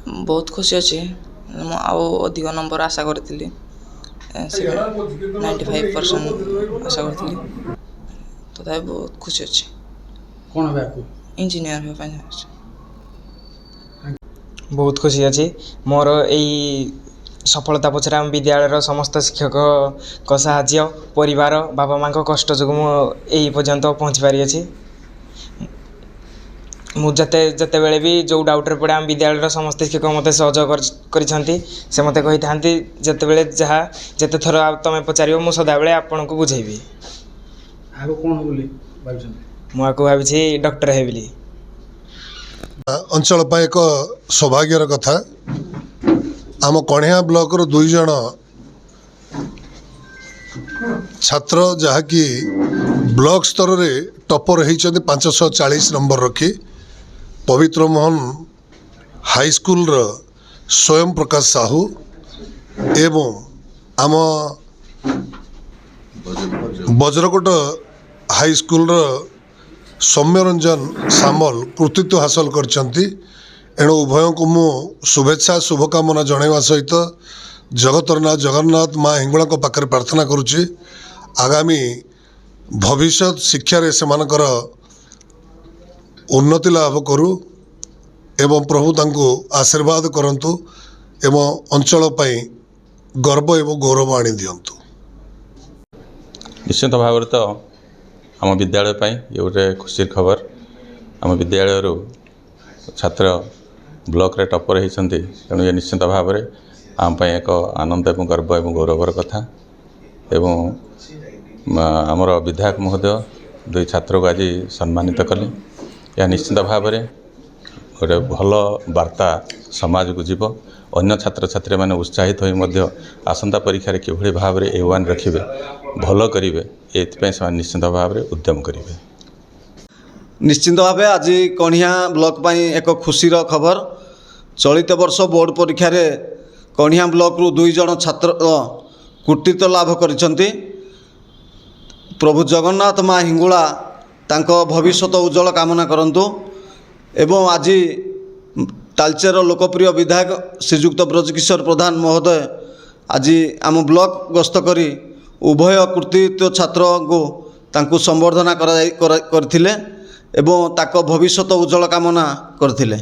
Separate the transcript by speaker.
Speaker 1: बहुत खुशी अच्छी अधिक नंबर आशा करी 95% आशा करी तथा बहुत खुशी अच्छी
Speaker 2: कौन है
Speaker 1: इंजीनियर
Speaker 3: बहुत खुशी अच्छी मोर यही सफलता पछरे आम विद्यालय समस्त शिक्षक साहाय्य परिवार बाबा माँ कष्ट जो यही पर्यंत पहुँची पारी अच्छी मुझे बेले भी जो डाउट्रे पड़े आम विद्यालय समस्त शिक्षक मत सहयोग से मत कही था जिते बड़े जहाँ जिते थर तुम पचार मुझे सदाबे आपन को बुझेबी मुझे भावी डॉक्टर है बोली
Speaker 4: अंचल एक सौभाग्यर कथा आम कणिया ब्लॉक रो 2 जन छात्र जहाँकि ब्लॉक स्तर रे टॉपर होती 540 नंबर रखी पवित्र मोहन हाई स्कूल रो स्वयं प्रकाश साहू एवं आम वज्रकोट हाई स्कूल रो सौम्यरंजन सामल कृतित्व हासिल करछंती एणु उभय को मु शुभेच्छा शुभकामना जनवा सहित जगतरनाथ जगन्नाथ माँ हिंगुला पाखे प्रार्थना करुच्ची आगामी भविष्य शिक्षा रे सेमानकर उन्नति लाभ करू एवं प्रभु तांको आशीर्वाद करंतु एवं अंचल पाई गर्व एवं गौरव आनी दियंतु।
Speaker 5: निश्चित भाव तो आम विद्यालय ये गोटे खुशी खबर आम विद्यालय छात्र ब्लॉक रे टॉपर होती तेणु ये निश्चित भाव में आम एक आनंद एवं गर्व एवं गौरवर कथा एवं आमर विधायक महोदय 2 छात्र को आज सम्मानित कले यह निश्चित भाव में गोटे भल वार्ता समाज को जीव अन्य छात्र छात्री मैंने उत्साहित हो आसंता परीक्षा किभली भाव में A1 रखिए भल करेंगे ये निश्चित भाव में उद्यम करेंगे।
Speaker 6: निश्चित भाव आज कणिया ब्लॉक पाई एक खुशीर खबर चलित वर्ष बोर्ड परीक्षा रे कणिया ब्लॉक रु 2 जन छात्र कृतित्व लाभ करिसंती प्रभु जगन्नाथ माँ हिंगुला तांको भविष्यत उज्जवल कामना करंतु एवं आज तालचेर लोकप्रिय विधायक श्रीजुक्त ब्रजकिशोर प्रधान महोदय आज आम ब्लॉक गस्त करी उभय कृतित्व छात्र को तांकु संबर्धना करथिले एवं ताको भविष्यत उज्जवल कामना करथिले।